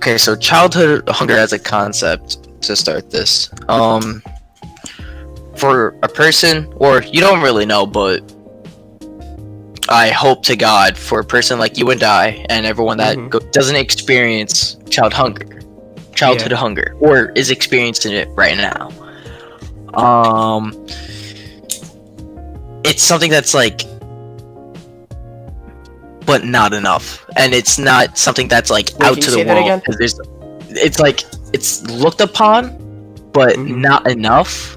Okay, so childhood hunger as a concept to start this. For a person, or you don't really know, but I hope to God for a person like you and I, and everyone that doesn't experience childhood hunger, or is experiencing it right now. It's something that's like, but not enough, and it's not something that's like out to the world. It's like it's looked upon, but not enough.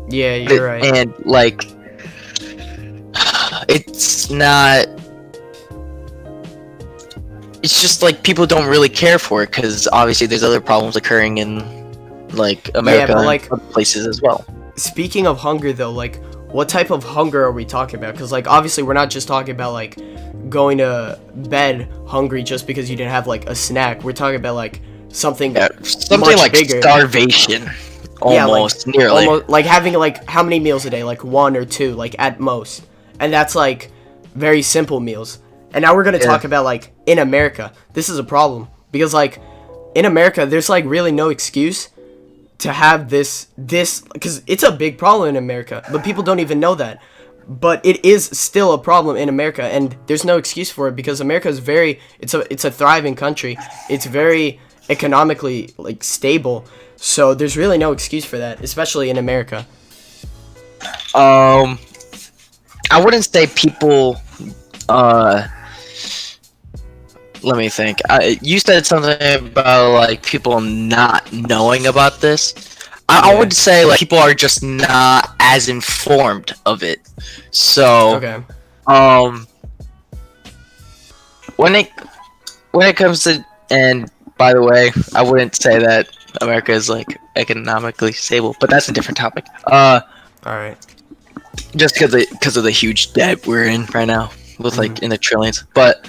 Yeah, you're right. And like, it's not. It's just like people don't really care for it because obviously there's other problems occurring in like America and like other places as well. Speaking of hunger, though, like, what type of hunger are we talking about? Because like obviously we're not just talking about like going to bed hungry just because you didn't have like a snack. We're talking about like something much like bigger. Starvation. Almost, like, nearly. Almost, like having like how many meals a day? Like 1 or 2, like at most. And that's like very simple meals. And now we're gonna talk about like in America. This is a problem because like in America, there's like really no excuse to have this because it's a big problem in America, but people don't even know that. But it is still a problem in America, and there's no excuse for it because America is it's a thriving country. It's very economically like stable. So there's really no excuse for that, especially in America. I wouldn't say people. Let me think. You said something about like people not knowing about this. I would say like people are just not as informed of it. So, when it comes to, and by the way, I wouldn't say that America is like economically stable, but that's a different topic. All right. Just because of the huge debt we're in right now, with like in the trillions, but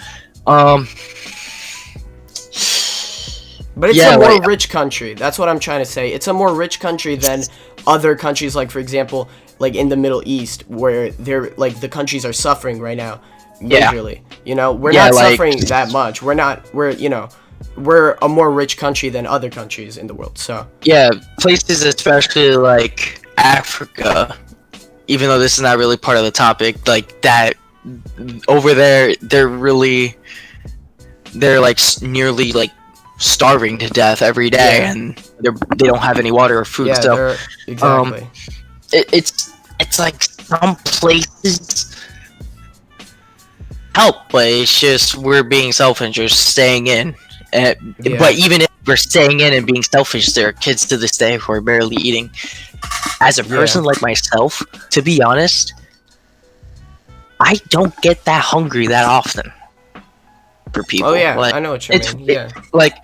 it's a more rich country. That's what I'm trying to say. It's a more rich country than other countries, like for example, like in the Middle East, where they're like the countries are suffering right now, majorly. You know, we're not suffering that much. We're a more rich country than other countries in the world. So places especially like Africa, even though this is not really part of the topic, like that over there, they're like nearly like starving to death every day, and they don't have any water or food. So exactly. It's like some places help, but it's just we're being selfish, just staying in. But even if we're staying in and being selfish, there are kids to this day who are barely eating. As a person like myself, to be honest, I don't get that hungry that often. For people. Oh yeah, like, I know what you mean. Like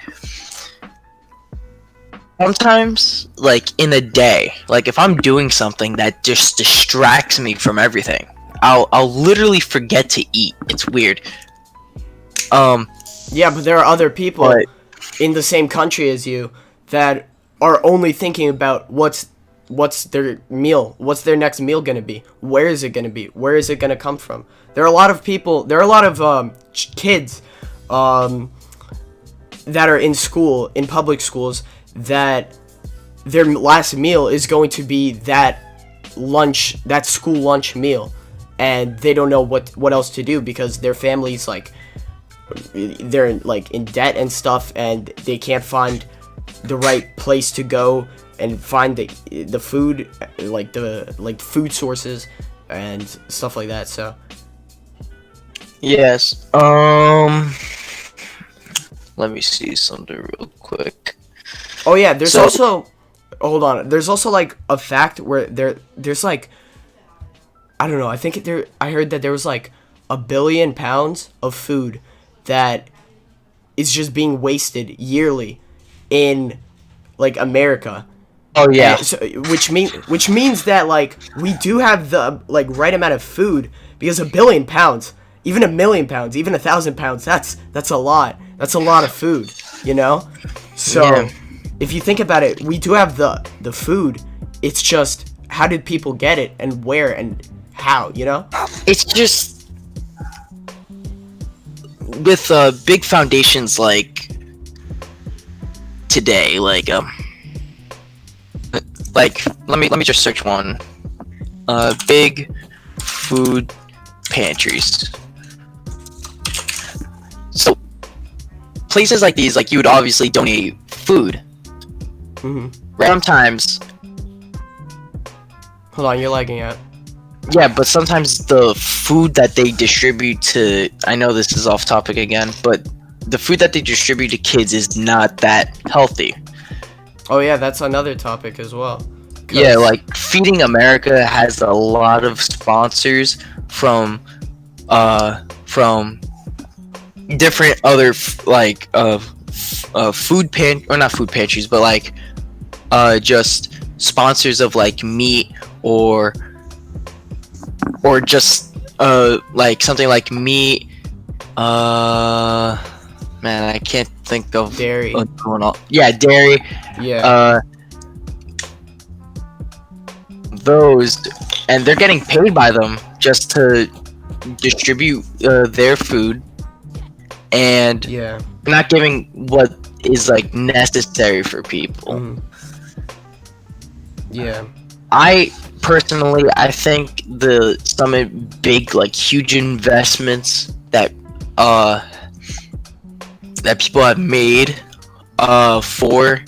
sometimes, like in a day, like if I'm doing something that just distracts me from everything, I'll literally forget to eat. It's weird. Yeah, but there are other people in the same country as you that are only thinking about what's their meal, what's their next meal gonna be, where is it gonna be, where is it gonna come from. There are a lot of people, there are a lot of kids that are in school, in public schools, that their last meal is going to be that school lunch meal, and they don't know what else to do because their families like they're like in debt and stuff, and they can't find the right place to go and find the food, like the food sources and stuff like that. So yes. Let me see something real quick. Oh yeah, there's also hold on. There's also like a fact where there's like, I don't know. I heard that there was like 1 billion pounds of food that is just being wasted yearly in like America. Oh yeah. Which means that like we do have the like right amount of food, because 1 billion pounds, even 1 million pounds, even 1,000 pounds, that's a lot. That's a lot of food, you know? So if you think about it, we do have the food. It's just how did people get it and where and how, you know? It's just with big foundations like today. Like let me just search one. Big food pantries. So places like these, like you would obviously donate food. Mm-hmm. Sometimes, Hold on, you're lagging out. yeah, but sometimes the food that they distribute to, I know this is off topic again, but the food that they distribute to kids is not that healthy. Oh yeah, that's another topic as well. Yeah, like Feeding America has a lot of sponsors from different other food not food pantries, but like just sponsors of like meat or just like something like meat. Man, I can't think of Dairy. what's going on. Yeah, dairy. Yeah. Those, and they're getting paid by them just to distribute their food, and Yeah. not giving what is like necessary for people. Mhm. Yeah. I personally, I think some big, like huge investments that people have made for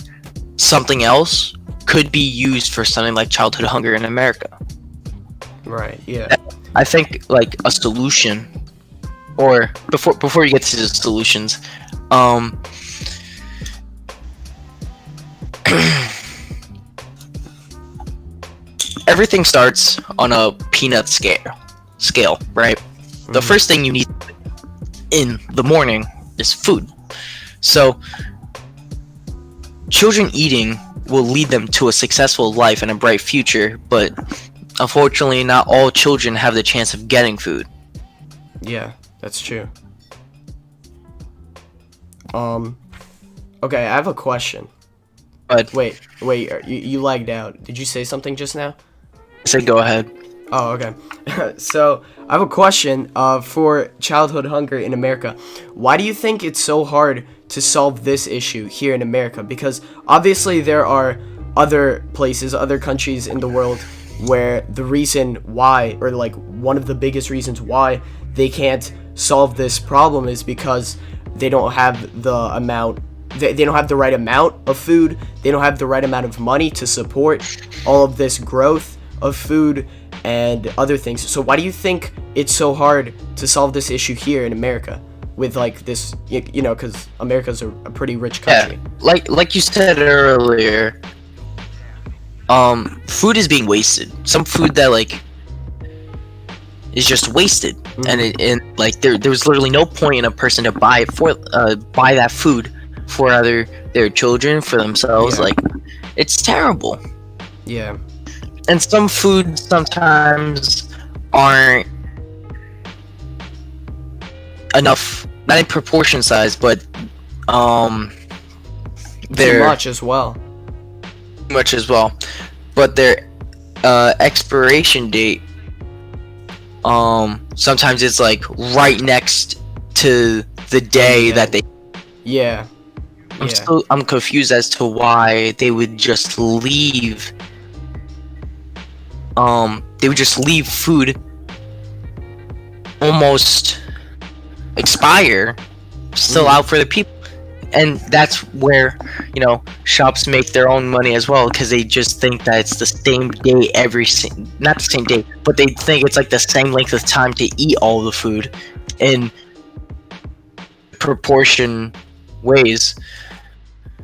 something else could be used for something like childhood hunger in America. Right. Yeah. I think like a solution, or before you get to the solutions, everything starts on a peanut scale, right? The first thing you need in the morning is food. So children eating will lead them to a successful life and a bright future, but unfortunately not all children have the chance of getting food. Yeah, that's true. Okay, I have a question. But Wait, you lagged out. Did you say something just now? say go ahead. Oh, okay. So, I have a question for childhood hunger in America. Why do you think it's so hard to solve this issue here in America? Because obviously there are other places, other countries in the world where the reason why, or like one of the biggest reasons why they can't solve this problem is because they don't have the amount, they don't have the right amount of food, they don't have the right amount of money to support all of this growth of food and other things. So why do you think it's so hard to solve this issue here in America with like this, you know, because America's a pretty rich country? Yeah, like you said earlier, food is being wasted. Some food that like is just wasted, and like there was literally no point in a person to buy that food for either their children, for themselves. Yeah. Like, it's terrible. Yeah. And some foods sometimes aren't enough, not in proportion size, but they're Too much as well. much as well. But their expiration date, sometimes it's like right next to the day Yeah. that they. Yeah. I'm confused as to why they would just leave. They would just leave food almost expire, still out for the people, and that's where, you know, shops make their own money as well, because they just think that it's the same day not the same day, but they think it's like the same length of time to eat all the food in proportion ways,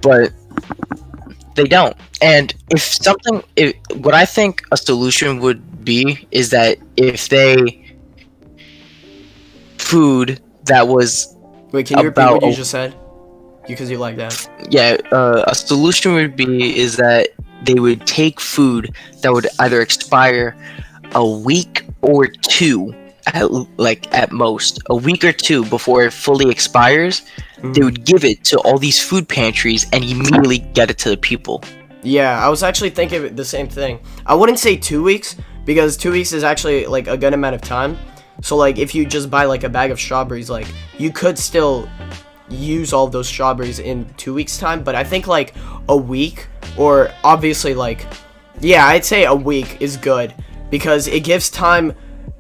but they don't. And what I think a solution would be is that if food that was Wait, can you repeat about what you just said? Because you like that. Yeah, a solution would be is that they would take food that would either expire a week or two, at most a week or two before it fully expires. They would give it to all these food pantries and immediately get it to the people. Yeah, I was actually thinking the same thing. I wouldn't say 2 weeks, because 2 weeks is actually like a good amount of time. So like if you just buy like a bag of strawberries, like you could still use all those strawberries in 2 weeks time, but I think like a week, or obviously like, yeah, I'd say a week is good because it gives time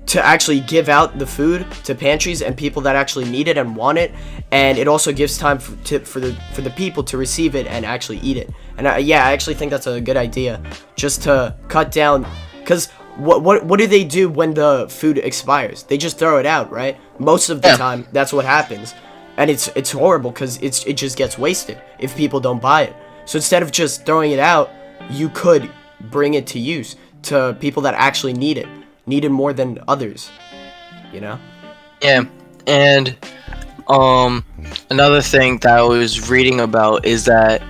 to actually give out the food to pantries and people that actually need it and want it, and it also gives time for the people to receive it and actually eat it. And I actually think that's a good idea, just to cut down, because what do they do when the food expires? They just throw it out, right? Most of the time, that's what happens, and it's horrible because it just gets wasted if people don't buy it. So instead of just throwing it out, you could bring it to use to people that actually need it more than others, you know? Yeah, and another thing that I was reading about is that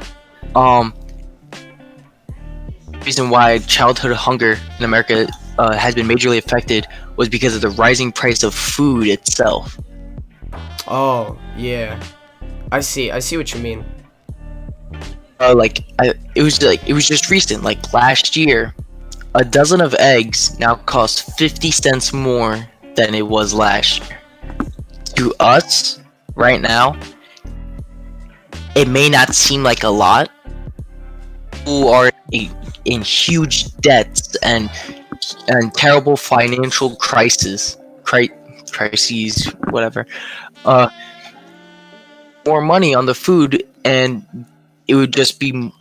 reason why childhood hunger in America has been majorly affected was because of the rising price of food itself. Oh, yeah. I see what you mean. It was just recent, like last year. A dozen of eggs now cost 50 cents more than it was last year. To us, right now, it may not seem like a lot. Who are in huge debts and terrible financial crises, whatever. More money on the food, and it would just be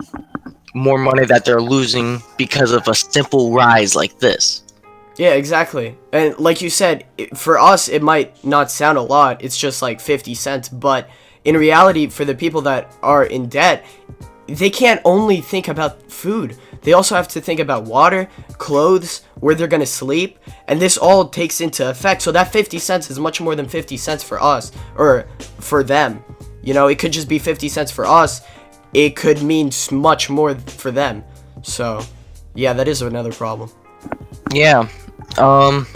more money that they're losing because of a simple rise like this. Yeah, exactly. And like you said, for us, it might not sound a lot. It's just like 50 cents. But in reality, for the people that are in debt, they can't only think about food. They also have to think about water, clothes, where they're going to sleep. And this all takes into effect. So that 50 cents is much more than 50 cents for us or for them. You know, it could just be 50 cents for us. It could mean much more for them. So, yeah, that is another problem. Yeah. And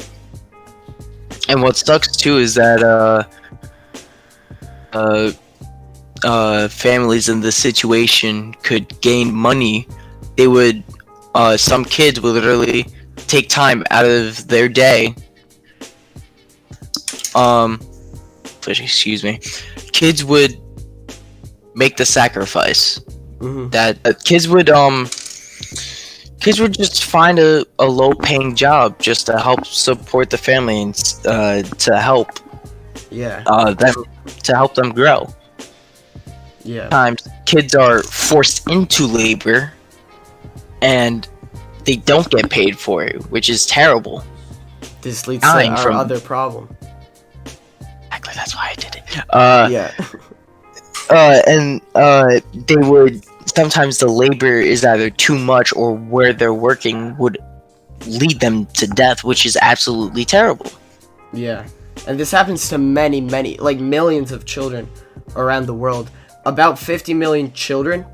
what sucks too is that families in this situation could gain money. They would some kids would literally take time out of their day. Excuse me. Kids would make the sacrifice. That kids would just find a low paying job just to help support the family and to help them grow. Yeah. Times kids are forced into labor and they don't get paid for it, which is terrible. This leads to our other problem. Exactly, that's why I did it. Yeah. And they would sometimes the labor is either too much or where they're working would lead them to death, which is absolutely terrible. Yeah. And this happens to many, like millions of children around the world. About 50 million children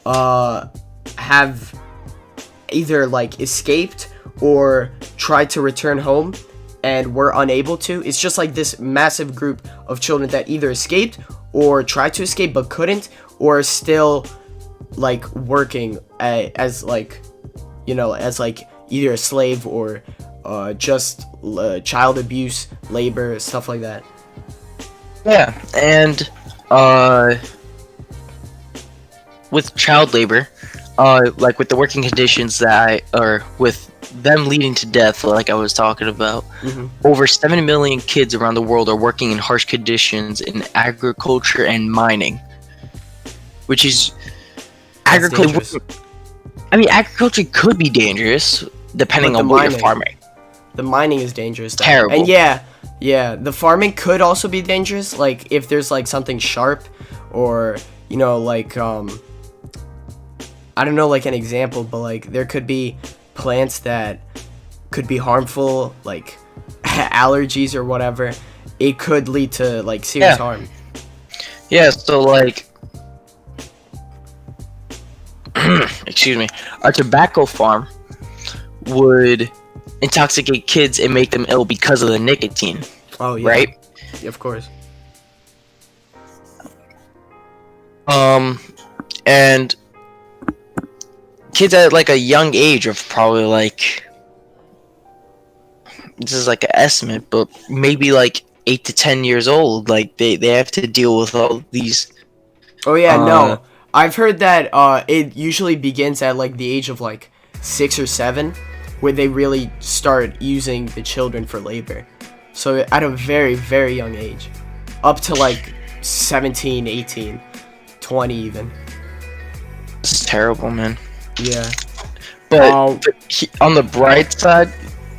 have either like escaped or tried to return home and were unable to. It's just like this massive group of children that either escaped or tried to escape but couldn't, or still like working as like, you know, as like either a slave or just child abuse, labor, stuff like that. Yeah, and with child labor, like with the working conditions or with them leading to death, like I was talking about, over 7 million kids around the world are working in harsh conditions in agriculture and mining, which is agriculture. I mean, agriculture could be dangerous depending on what you're farming. The mining is dangerous. Terrible. And yeah, the farming could also be dangerous. Like if there's like something sharp, or you know, like I don't know, like an example, but like there could be plants that could be harmful, like allergies or whatever. It could lead to like serious harm. Yeah, so like excuse me, a tobacco farm would intoxicate kids and make them ill because of the nicotine. Oh yeah. Right? Yeah, of course. And kids at like a young age of probably like, this is like an estimate, but maybe like 8 to 10 years old. Like they have to deal with all these. Oh yeah, no. I've heard that it usually begins at like the age of like 6 or 7, where they really start using the children for labor. So at a very, very young age, up to like 17, 18, 20 even. It's terrible, man. Yeah. But on the bright side,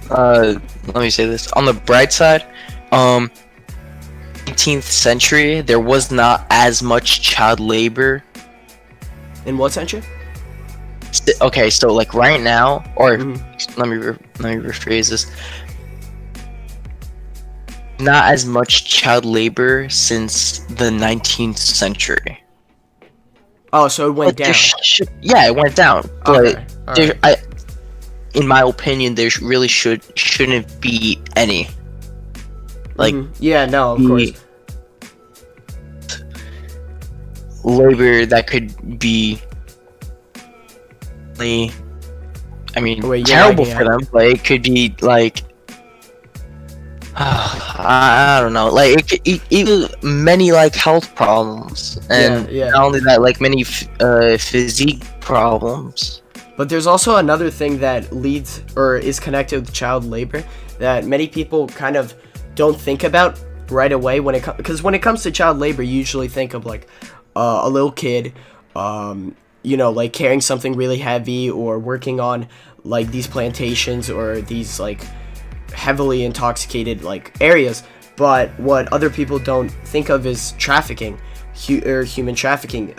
let me say this. On the bright side, 18th century, there was not as much child labor. In what century? Okay, so like right now, or let me rephrase this. Not as much child labor since the 19th century. Oh, so it went down. Yeah, it went down. But Okay. in my opinion, there really shouldn't be any. Like, yeah, no, of course. Labor that could be, I mean, terrible for them, but it could be like, I don't know, like it many like health problems, and not only that, like many physique problems. But there's also another thing that leads or is connected with child labor that many people kind of don't think about right away because when it comes to child labor, you usually think of like a little kid, like carrying something really heavy or working on like these plantations or these like heavily intoxicated like areas. But what other people don't think of is trafficking, or human trafficking.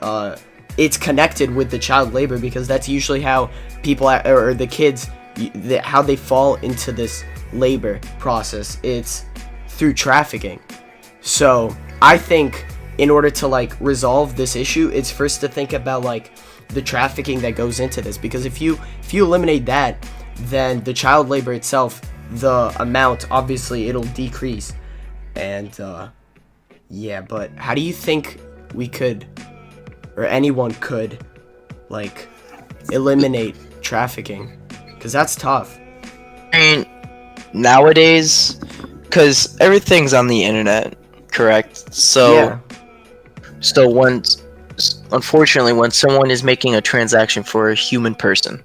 It's connected with the child labor because that's usually how people or the kids, how they fall into this labor process. It's through trafficking. So I think in order to like resolve this issue, it's first to think about like the trafficking that goes into this, because if you eliminate that, then the child labor itself, the amount, obviously it'll decrease. And but how do you think we could, or anyone could, like eliminate trafficking? Because that's tough. I mean, nowadays, because everything's on the internet, correct? So unfortunately, when someone is making a transaction for a human person,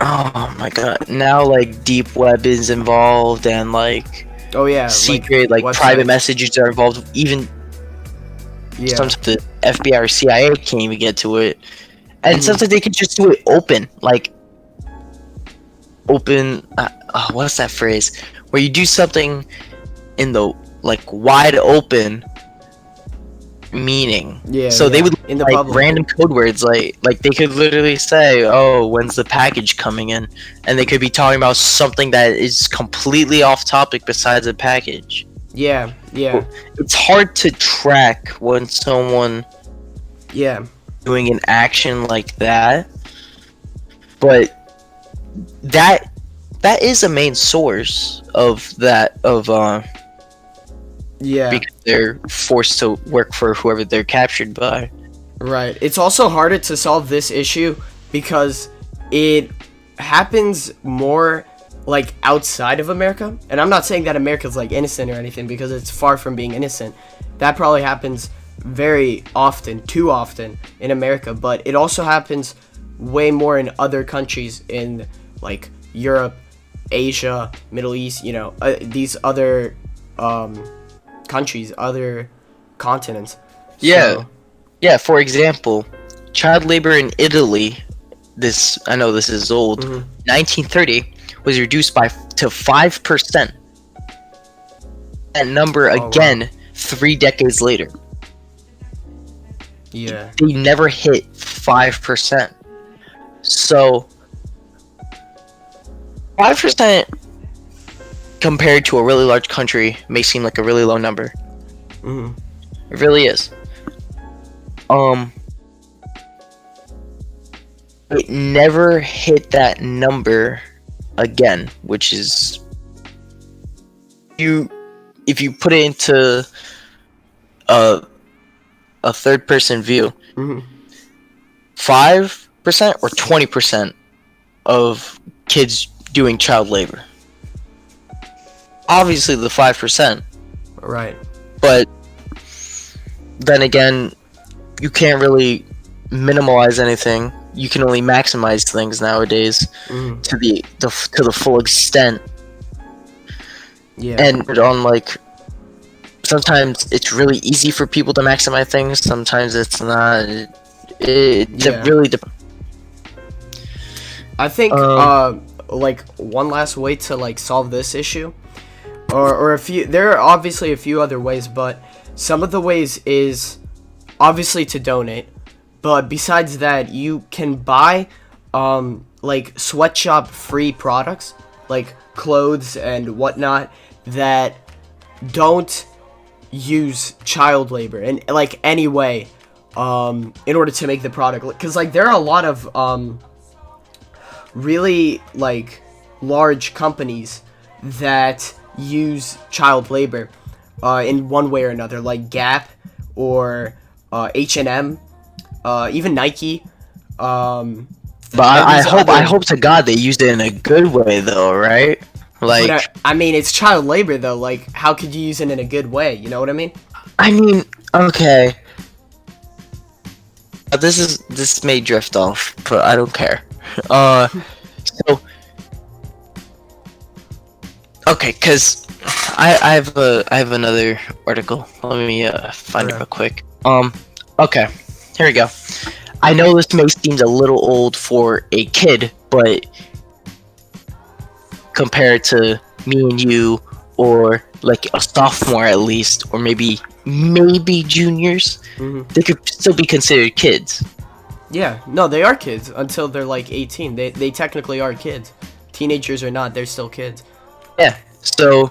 oh my god, now like deep web is involved, and like secret like private messages are involved. Even sometimes the FBI or CIA can't even get to it, and sometimes they can just do it open, like what's that phrase where you do something in the like wide open meaning. They would in the like public. Random code words, like they could literally say, oh, when's the package coming in, and they could be talking about something that is completely off topic besides a package. It's hard to track when someone doing an action like that, but that is a main source of because they're forced to work for whoever they're captured by. Right. It's also harder to solve this issue because it happens more like outside of America. And I'm not saying that America's like innocent or anything, because it's far from being innocent. That probably happens very often, too often in America, but it also happens way more in other countries in like Europe, Asia, Middle East, these other countries, other continents. For example, child labor in Italy, I know this is old, 1930 was reduced to 5%. That number 3 decades later. They never hit 5%. So 5% compared to a really large country may seem like a really low number. It really is. It never hit that number again, which is if you put it into a third person view, 5% or 20% of kids doing child labor. obviously the 5%, Right. but then again, you can't really minimalize anything. You can only maximize things nowadays Mm. to the full extent. Yeah. And on like, sometimes it's really easy for people to maximize things. Sometimes it's not. Yeah. Really I think like one last way to like solve this issue, or a few. There are obviously a few other ways, but some of the ways is obviously to donate. But besides that, you can buy like sweatshop free products, like clothes and whatnot, that don't use child labor in like any way in order to make the product. Because like there are a lot of really like large companies that use child labor in one way or another, like Gap or H&M, even Nike. But I hope to God they used it in a good way though, right? Like, But I mean, it's child labor though. Like, how could you use it in a good way? You know what I mean? I mean, okay. This may drift off, but I don't care. So okay, cause I have another article. Let me find it Okay. real quick. Okay, here we go. I know this may seem a little old for a kid, but compared to me and you, or like a sophomore at least, or maybe juniors, Mhm. they could still be considered kids. Yeah. No, they are kids until they're like 18. They technically are kids. Teenagers or not, they're still kids. Yeah. So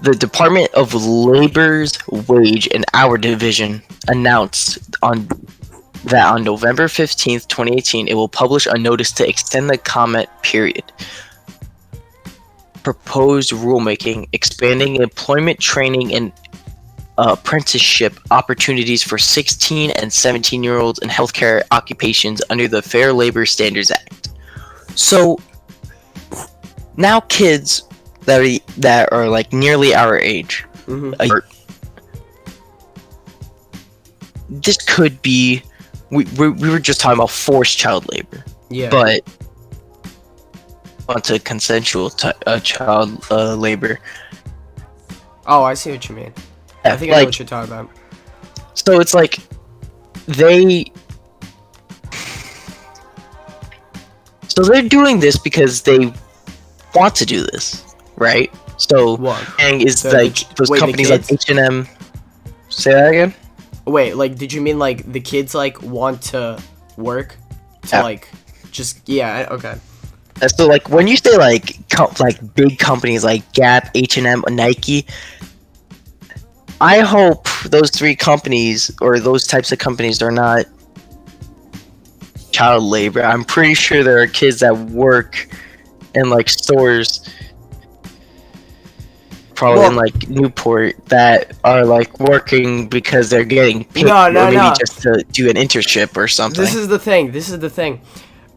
the Department of Labor's Wage and Hour Division announced on November 15th, 2018, it will publish a notice to extend the comment period. Proposed rulemaking expanding employment training and apprenticeship opportunities for 16 and 17-year-olds in healthcare occupations under the Fair Labor Standards Act. So now kids that are like nearly our age, Mhm. this could be. We were just talking about forced child labor, Yeah. but onto consensual child labor. Oh, I see what you mean. I think I know what you're talking about. So it's like they're doing this because they want to do this, right? So What? and is The- like those wait, the companies like kids? H&M. Say that again. Wait, like, did you mean like the kids like want to work to Yeah. like just okay. And so like when you say like like big companies like Gap, H&M, Nike, I hope those three companies or those types of companies are not child labor. I'm pretty sure there are kids that work in like stores, probably in Well- like Newport, that are like working because they're getting picked, No, or maybe no. just to do an internship or something. This is the thing.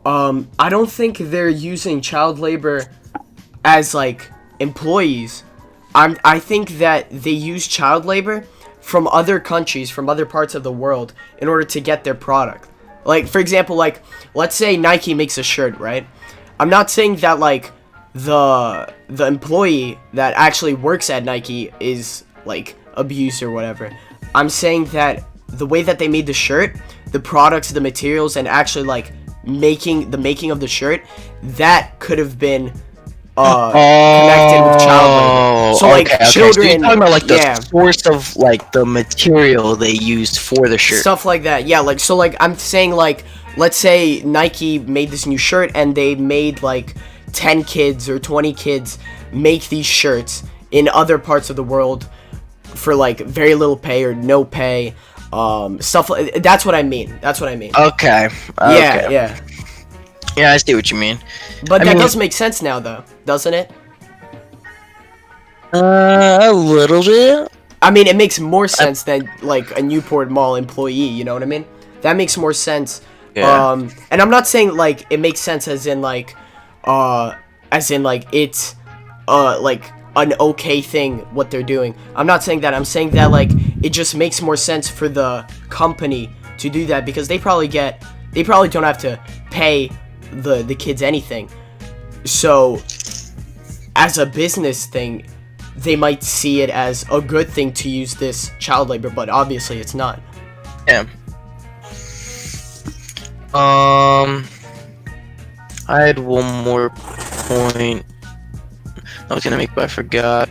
I don't think they're using child labor as like employees. I think that they use child labor from other countries, from other parts of the world, in order to get their product. Like, for example, like, let's say Nike makes a shirt, right? I'm not saying that like the employee that actually works at Nike is like abused or whatever. I'm saying that the way that they made the shirt, the products, the materials, and actually like making of the shirt, that could have been connected with child labor. So like children, So you're talking about like the yeah, source of like the material they used for the shirt. stuff like that. Yeah, like so like I'm saying like let's say Nike made this new shirt and they made like 10 kids or 20 kids make these shirts in other parts of the world for like very little pay or no pay, stuff like that's what I mean. Okay. Yeah. Yeah, I see what you mean. But I that mean- does make sense now though, doesn't it? A little bit. I mean, it makes more sense than like a Newport Mall employee, you know what I mean? That makes more sense. Yeah. And I'm not saying like it makes sense as in like it's like an okay thing what they're doing. I'm not saying that. I'm saying that like it just makes more sense for the company to do that because they probably don't have to pay the kids anything. So as a business thing, they might see it as a good thing to use this child labor, but obviously it's not. Yeah. I had one more point I was gonna make, but I forgot.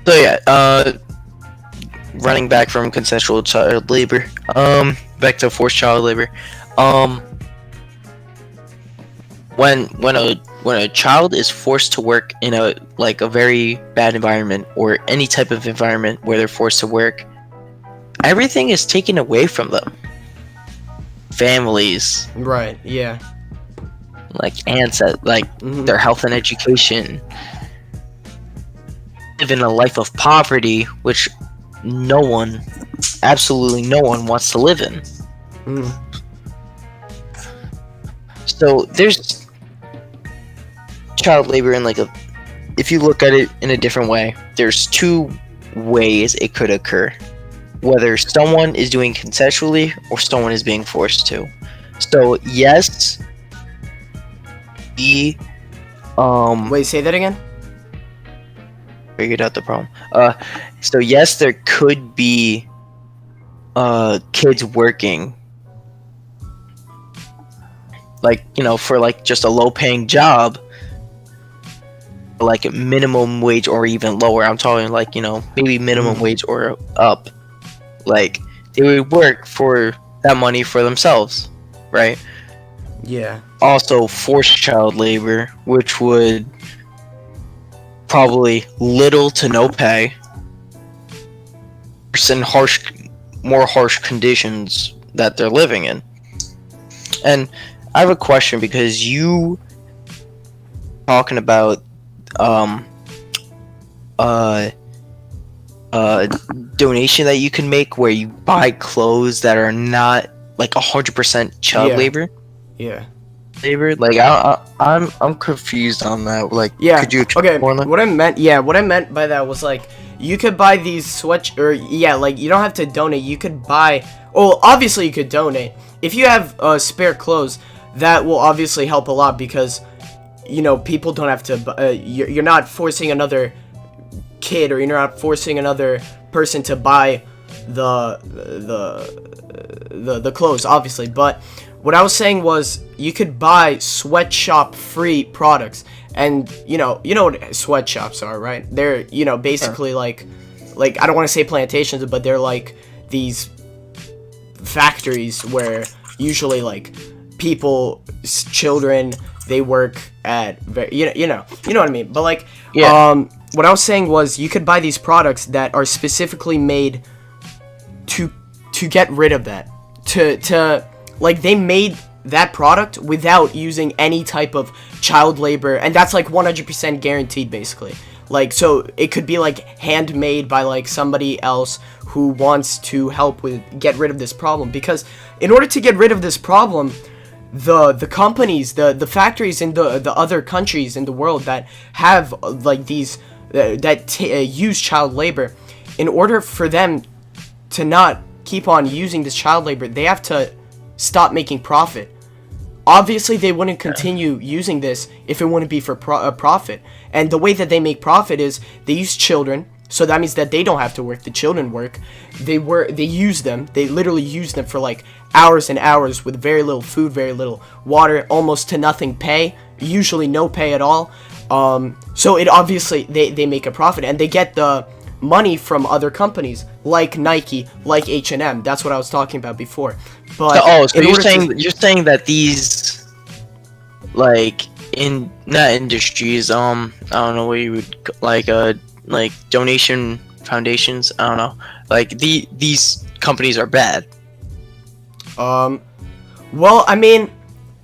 So yeah, running back from consensual child labor, back to forced child labor. When a child is forced to work in a very bad environment or any type of environment where they're forced to work, everything is taken away from them. Families, Right, yeah. their health and education, live in a life of poverty, which absolutely no one wants to live in. So there's child labor in if you look at it in a different way, there's two ways it could occur. Whether someone is doing consensually or someone is being forced to. So yes, Wait, say that again? Figured out the problem. So yes, there could be kids working for just a low paying job, like minimum wage or even lower. I'm talking maybe minimum wage or up. Like they would work for that money for themselves, right? Yeah. Also forced child labor, which would probably little to no pay, and more harsh conditions that they're living in. And I have a question, because you talking about donation that you can make where you buy clothes that are not 100% child labor. Yeah. Labor, I'm confused on that. Yeah. Could you explain more on that? What I meant by that was you could buy these you don't have to donate. You could buy. Well, obviously you could donate if you have spare clothes. That will obviously help a lot because people don't have to. You're not forcing another kid, or you're not forcing another person to buy the clothes, obviously. But what I was saying was you could buy sweatshop free products, and you know what sweatshops are, right? They're basically like I don't want to say plantations, but they're these factories where usually children, they work at you know what I mean. But what I was saying was you could buy these products that are specifically made to get rid of that. They made that product without using any type of child labor, and that's 100% guaranteed, basically. So it could be handmade by somebody else who wants to help get rid of this problem. Because in order to get rid of this problem, the companies, the factories in the other countries in the world that have these use child labor, in order for them to not keep on using this child labor, they have to stop making profit. Obviously, they wouldn't continue using this if it wouldn't be for profit. And the way that they make profit is they use children, so that means that they don't have to work. The children work. They use them. They literally use them for hours and hours with very little food, very little water, almost to nothing pay. Usually no pay at all. So it obviously they make a profit, and they get the money from other companies like Nike, like H&M. That's what I was talking about before. But so you're saying that these in not industries, I don't know what you would donation foundations, I don't know, these companies are bad. Well, I mean,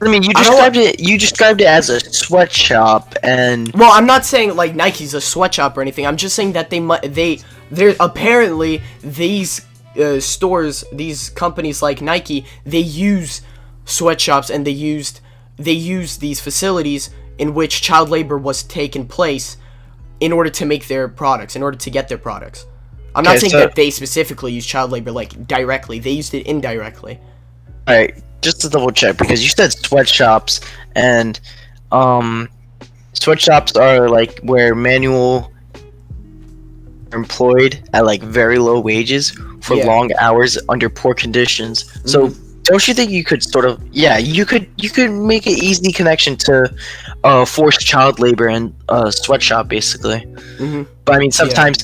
you described it as a sweatshop, and well, I'm not saying Nike's a sweatshop or anything. I'm just saying that they're apparently these stores, these companies like Nike, they use sweatshops, and they used they used these facilities in which child labor was taking place in order to make their products, in order to get their products. I'm not saying that they specifically used child labor like directly. They used it indirectly. All right, just to double check, because you said sweatshops, and sweatshops are like where manual are employed at like very low wages for long hours under poor conditions. So don't you think you could sort of you could make an easy connection to forced child labor and sweatshop basically. But I mean sometimes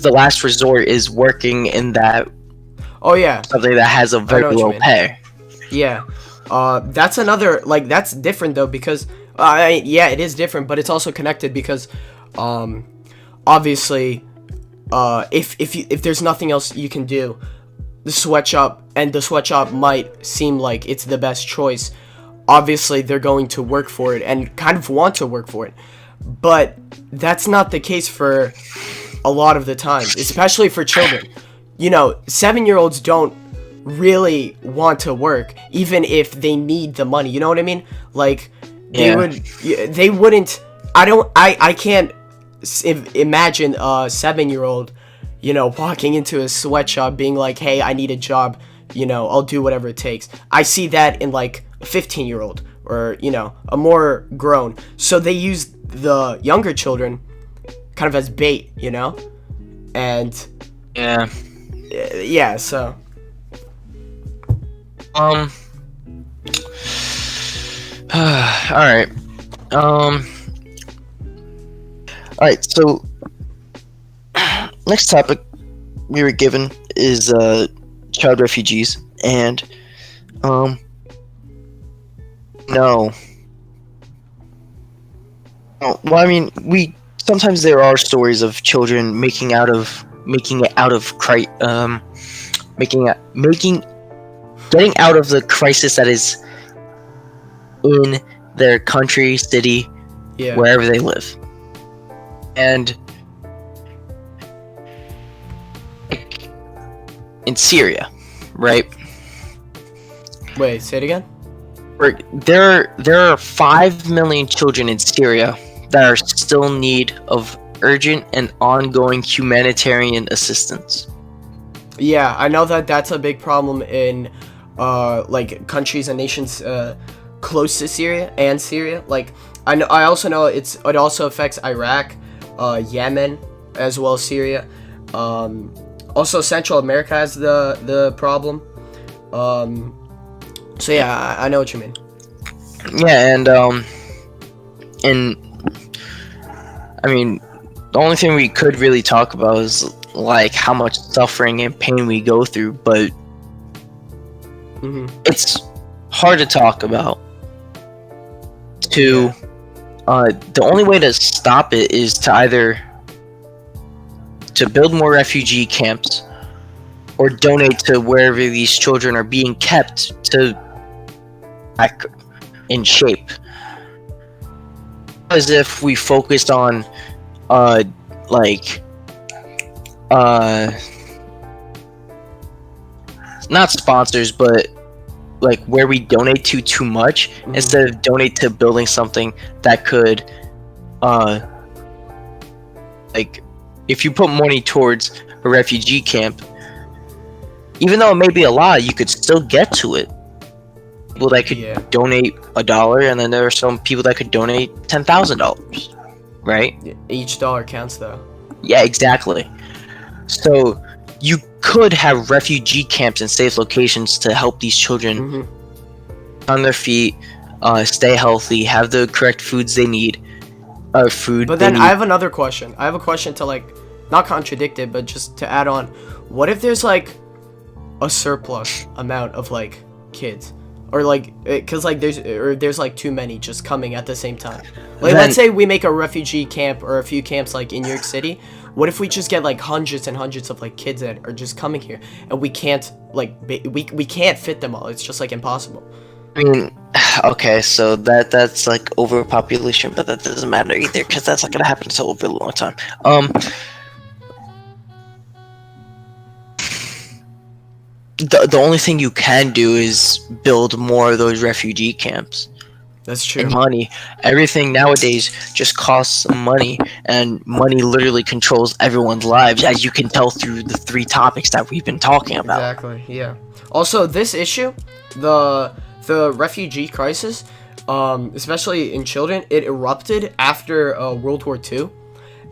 the last resort is working in that something that has a very low pay. That's another, like, that's different though, because it is different, but it's also connected because obviously if there's nothing else you can do, the sweatshop might seem like it's the best choice. Obviously they're going to work for it and kind of want to work for it, but that's not the case for a lot of the time, especially for children. 7-year-olds don't really want to work, even if they need the money. You know what I mean? Like, they wouldn't. I can't imagine a 7-year-old, walking into a sweatshop being like, "Hey, I need a job. I'll do whatever it takes." I see that in like a 15-year-old or a more grown. So they use the younger children kind of as bait, and so. All right. All right. So, next topic we were given is child refugees, and no. Well, I mean, sometimes there are stories of children getting out of the crisis that is in their country, city, wherever they live. And in Syria, right? Wait, say it again? There are 5 million children in Syria that are still in need of urgent and ongoing humanitarian assistance. Yeah, I know that's a big problem in like countries and nations close to Syria and Syria. Like, I also know it also affects Iraq, Yemen, as well as Syria. Also Central America has the problem. So yeah, I know what you mean. Yeah, and I mean, the only thing we could really talk about is like how much suffering and pain we go through, but it's hard to talk about. The only way to stop it is to either to build more refugee camps or donate to wherever these children are being kept to back in shape. As if we focused on not sponsors, but like where we donate to too much instead of donate to building something that could like, if you put money towards a refugee camp, even though it may be a lot, you could still get to it. People that could donate $1, and then there are some people that could donate $10,000, right? Each dollar counts, though. Yeah, exactly. So you could have refugee camps in safe locations to help these children on their feet, stay healthy, have the correct foods they need. But then I have another question. I have a question to, like, not contradict it, but just to add on. What if there's like a surplus amount of like kids, or like, because like there's like too many just coming at the same time? Like, let's say we make a refugee camp or a few camps like in New York City. What if we just get like hundreds and hundreds of like kids that are just coming here, and we can't like we can't fit them all? It's just like impossible. I mean, okay, so that's like overpopulation, but that doesn't matter either, because that's not gonna happen until over a long time. The only thing you can do is build more of those refugee camps. That's true. and money. Everything nowadays just costs money, and money literally controls everyone's lives, as you can tell through the three topics that we've been talking about. Exactly. Yeah. Also, this issue, the refugee crisis, especially in children, it erupted after World War II,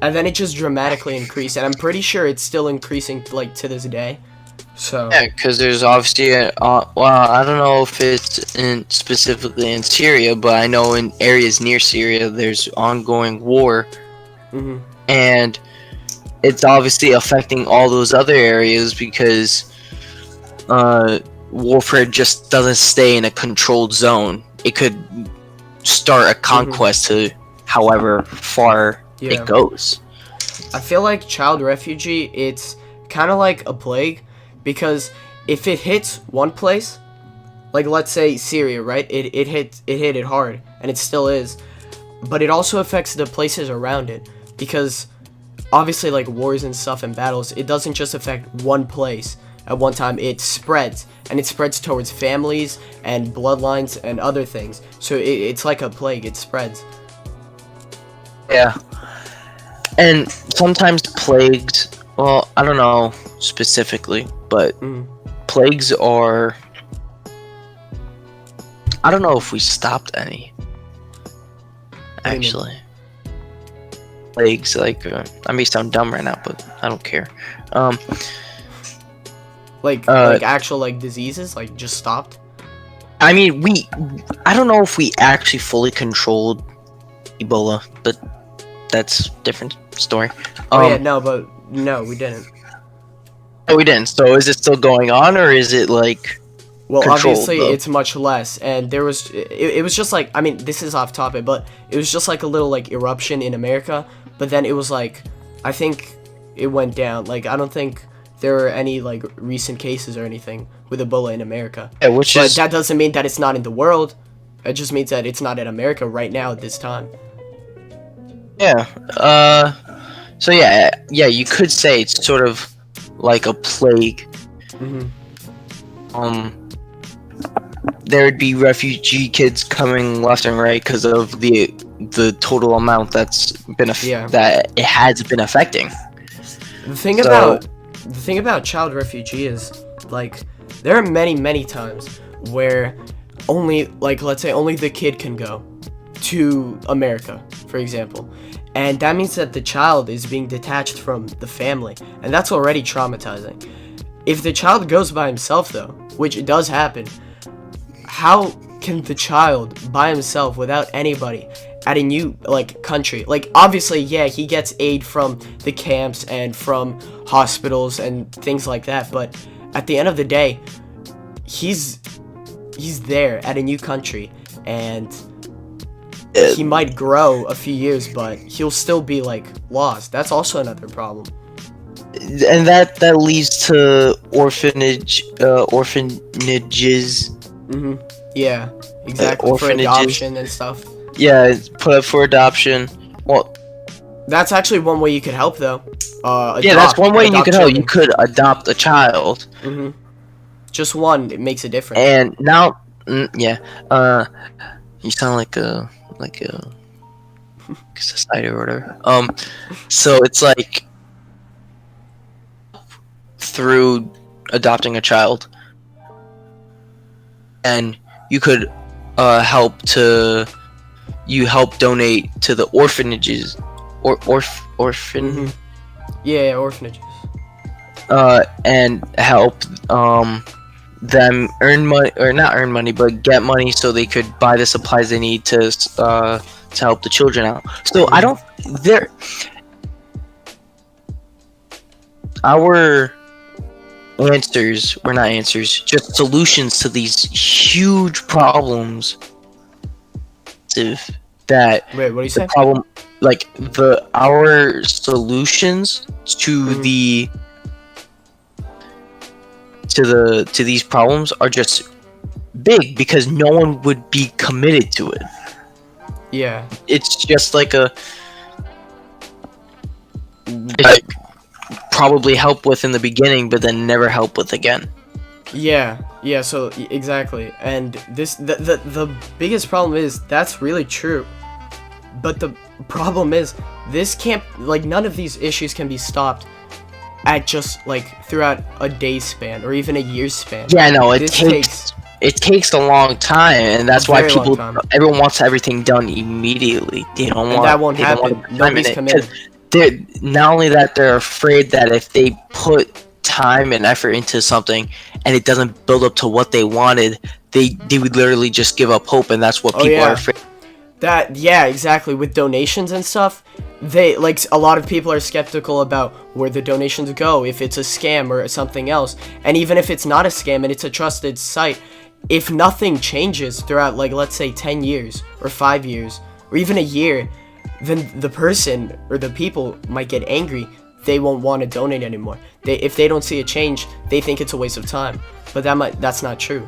and then it just dramatically increased, and I'm pretty sure it's still increasing like to this day. So Yeah, because there's obviously well, I don't know if it's specifically in Syria, but I know in areas near Syria there's ongoing war, mhm. and it's obviously affecting all those other areas because warfare just doesn't stay in a controlled zone. It could start a conquest to however far Yeah. it goes. I feel like child refugee, it's kind of like a plague, because if it hits one place, like let's say Syria, right? It hit it hard, and it still is, but it also affects the places around it, because obviously like wars and stuff and battles, it doesn't just affect one place at one time. It spreads, and it spreads towards families and bloodlines and other things. So it's like a plague. It spreads. Yeah. And sometimes plagues, well, I don't know specifically, but plagues are. I don't know if we stopped any. Actually. Plagues, like, I may sound dumb right now, but I don't care. Like actual like diseases, like just stopped. I mean, I don't know if we actually fully controlled Ebola, but that's a different story. Oh yeah, no, we didn't. Oh, we didn't. So is it still going on, or is it like? Well, controlled, obviously though? it's much less, and there was it was just like, I mean, this is off topic, but it was just like a little like eruption in America, but then it was like, I think it went down. Like, I don't think there are any like recent cases or anything with Ebola in America. Yeah, which But is that doesn't mean that it's not in the world. It just means that it's not in America right now at this time. yeah. So yeah, you could say it's sort of like a plague. There would be refugee kids coming left and right because of the total amount that's been that it has been affecting. The thing about child refugee is, like, there are many times where only, like, let's say only the kid can go to America, for example. And that means that the child is being detached from the family, and that's already traumatizing. If the child goes by himself, though, which does happen, how can the child by himself without anybody at a new like country, like, obviously, yeah, he gets aid from the camps and from hospitals and things like that, but at the end of the day, he's there at a new country, and he might grow a few years, but he'll still be like lost. That's also another problem. And that leads to orphanages. Yeah, exactly. For Orphanages. adoption and stuff. Yeah, put up for adoption. Well, that's actually one way you could help, though. Yeah, that's one way you could help. children. You could adopt a child. Just one, it makes a difference. And now, yeah, you sound like a society or whatever. So it's like through adopting a child, and you could help donate to the orphanages or orphan. Yeah, orphanages. And help them earn money, or not earn money, but get money so they could buy the supplies they need to help the children out. So our answers were not answers, just solutions to these huge problems. That Wait, what do you say? problem, like our solutions to to these problems are just big because no one would be committed to it. Yeah. It's just like probably help with in the beginning, but then never help with again. Yeah, so exactly. And the biggest problem is that's really true. But the problem is this can't, like, none of these issues can be stopped at just like throughout a day span or even a year span. Yeah, no, This it takes a long time, and that's A why very long people time. everyone wants everything done immediately. They don't And want that won't they don't want happen. to put time in Nobody's it, 'cause committed. they're not only that, they're afraid that if they put time and effort into something and it doesn't build up to what they wanted, they would literally just give up hope, and that's what Oh, people yeah. are afraid. Yeah, exactly. With donations and stuff, they, like, a lot of people are skeptical about where the donations go, if it's a scam or something else. And even if it's not a scam and it's a trusted site, if nothing changes throughout, like, let's say 10 years or 5 years or even a year, then the person or the people might get angry. They won't want to donate anymore. If they don't see a change, they think it's a waste of time. But that's not true.